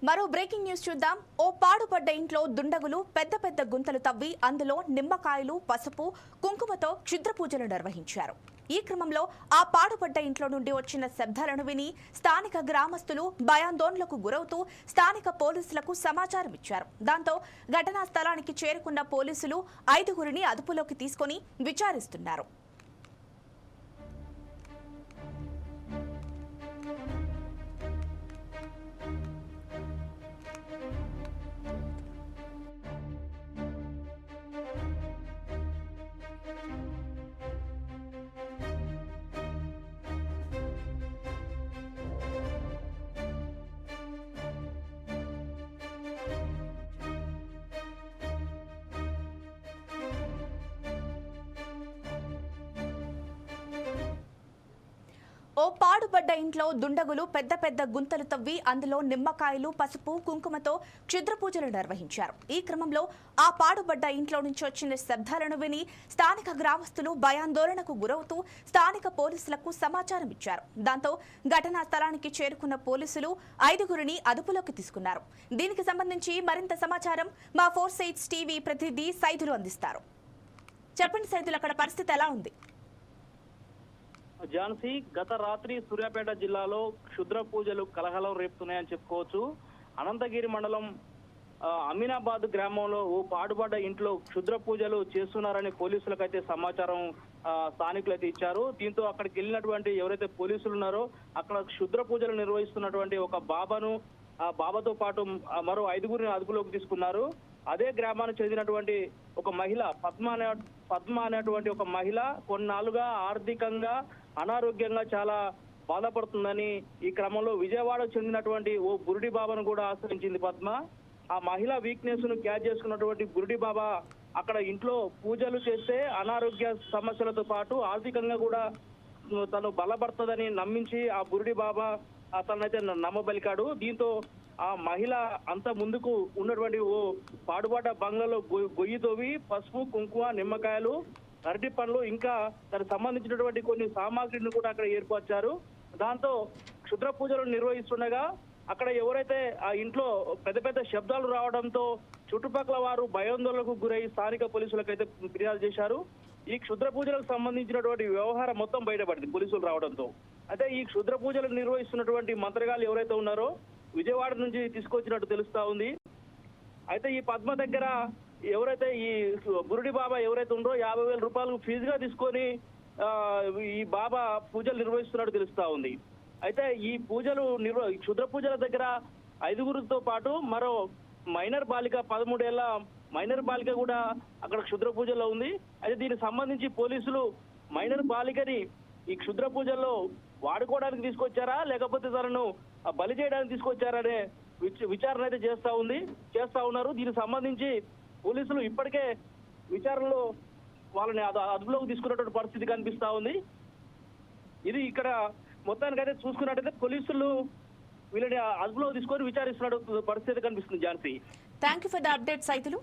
మరో breaking news చూద్దాం. ఓ పాడుపడ్డ ఇంట్లో దుండగులు పెద్ద పెద్ద గుంతలు తవ్వి అందులో నిమ్మకాయలు, పసుపు, కుంకుమతో క్షుద్ర పూజలు నిర్వహించారు. ఈ క్రమంలో ఆ పాడుపడ్డ ఇంట్లో నుండి వచ్చిన శబ్దాలను విని స్థానిక గ్రామస్తులు భయాందోళనలకు గురవుతూ స్థానిక పోలీసులకు సమాచారం ఇచ్చారు. దాంతో ఘటనా స్థలానికి చేరుకున్న పోలీసులు 5గురిని అదుపులోకి తీసుకుని విచారిస్తున్నారు. ఓ పాడుపడ్డ ఇంట్లో దుండగులు పెద్ద పెద్ద గుంతలు తవ్వి అందులో నిమ్మకాయలు, పసుపు, కుంకుమతో క్షుద్ర పూజలు నిర్వహించారు. ఈ క్రమంలో ఆ పాడుపడ్డ ఇంట్లో నుంచి వచ్చిన శబ్దాలను విని స్థానిక గ్రామస్తులు భయాందోళనకు గురవుతూ స్థానిక పోలీసులకు సమాచారం ఇచ్చారు. దాంతో ఘటనా స్థలానికి చేరుకున్న పోలీసులు 5గురిని అదుపులోకి తీసుకున్నారు. దీనికి సంబంధించి మరింత సమాచారం మా 4 Sides టీవీ ప్రతినిధి సైదులు అందిస్తారు. చెప్పండి సైదులు, అక్కడ పరిస్థితి ఎలా ఉంది? ఝాన్సీ, గత రాత్రి సూర్యాపేట జిల్లాలో క్షుద్ర పూజలు కలహలం రేపుతున్నాయని చెప్పుకోవచ్చు. అనంతగిరి మండలం అమీనాబాద్ గ్రామంలో ఓ పాడుపడ్డ ఇంట్లో క్షుద్ర పూజలు చేస్తున్నారని పోలీసులకు అయితే సమాచారం స్థానికులు అయితే ఇచ్చారు. దీంతో అక్కడికి వెళ్ళినటువంటి ఎవరైతే పోలీసులు ఉన్నారో అక్కడ క్షుద్ర పూజలు నిర్వహిస్తున్నటువంటి ఒక బాబాను, ఆ బాబాతో పాటు మరో 5గురిని అదుపులోకి తీసుకున్నారు. అదే గ్రామానికి చెందినటువంటి ఒక మహిళ పద్మ అనేటువంటి ఒక మహిళ కొన్నాళ్ళుగా ఆర్థికంగా అనారోగ్యంగా చాలా బాధపడుతుందని ఈ క్రమంలో విజయవాడకు చెందినటువంటి ఓ బురుడి బాబాను కూడా ఆశ్రయించింది పద్మ. ఆ మహిళ వీక్నెస్ ను క్యాచ్ చేసుకున్నటువంటి బురుడి బాబా అక్కడ ఇంట్లో పూజలు చేస్తే అనారోగ్య సమస్యలతో పాటు ఆర్థికంగా కూడా తను బలపడుతుందని నమ్మించి ఆ బురుడి బాబా తనైతే నమ్మబలికాడు. దీంతో ఆ మహిళ అంత ముందుకు ఉన్నటువంటి ఓ పాడుపడ్డ బంగ్లాలో గొయ్యి తోవి పసుపు, కుంకుమ, నిమ్మకాయలు, అరటి పండ్లు ఇంకా దానికి సంబంధించినటువంటి కొన్ని సామాగ్రిని కూడా అక్కడ ఏర్పరిచారు. దాంతో క్షుద్ర పూజలు నిర్వహిస్తుండగా అక్కడ ఎవరైతే ఆ ఇంట్లో పెద్ద పెద్ద శబ్దాలు రావడంతో చుట్టుపక్కల వారు భయాందోళనకు గురై స్థానిక పోలీసులకైతే ఫిర్యాదు చేశారు. ఈ క్షుద్ర పూజలకు సంబంధించినటువంటి వ్యవహారం మొత్తం బయటపడింది పోలీసులు రావడంతో. అయితే ఈ క్షుద్ర పూజలు నిర్వహిస్తున్నటువంటి మంత్రగాళ్ళు ఎవరైతే ఉన్నారో విజయవాడ నుంచి తీసుకొచ్చినట్టు తెలుస్తా ఉంది. అయితే ఈ పద్మ దగ్గర ఎవరైతే ఈ బురుడి బాబా ఎవరైతే ఉందో 50,000 రూపాయలు ఫీజుగా తీసుకొని ఈ బాబా పూజలు నిర్వహిస్తున్నట్టు తెలుస్తా ఉంది. అయితే ఈ పూజలు క్షుద్ర పూజల దగ్గర 5గురితో పాటు మరో మైనర్ బాలిక 13 ఏళ్ల మైనర్ బాలిక కూడా అక్కడ క్షుద్ర పూజల్లో ఉంది. అయితే దీనికి సంబంధించి పోలీసులు మైనర్ బాలికని ఈ క్షుద్ర పూజల్లో వాడుకోవడానికి తీసుకొచ్చారా లేకపోతే తనను బలి చేయడానికి తీసుకొచ్చారనే విచారణ అయితే చేస్తా ఉన్నారు. దీనికి సంబంధించి పోలీసులు ఇప్పటికే విచారణలో వాళ్ళని అదుపులోకి తీసుకున్నటువంటి పరిస్థితి కనిపిస్తా ఉంది. ఇది ఇక్కడ మొత్తానికైతే చూసుకున్నట్టయితే పోలీసులు వీళ్ళని అదుపులోకి తీసుకొని విచారిస్తున్న పరిస్థితి కనిపిస్తుంది. Jhansi, thank you for the update Saithulu.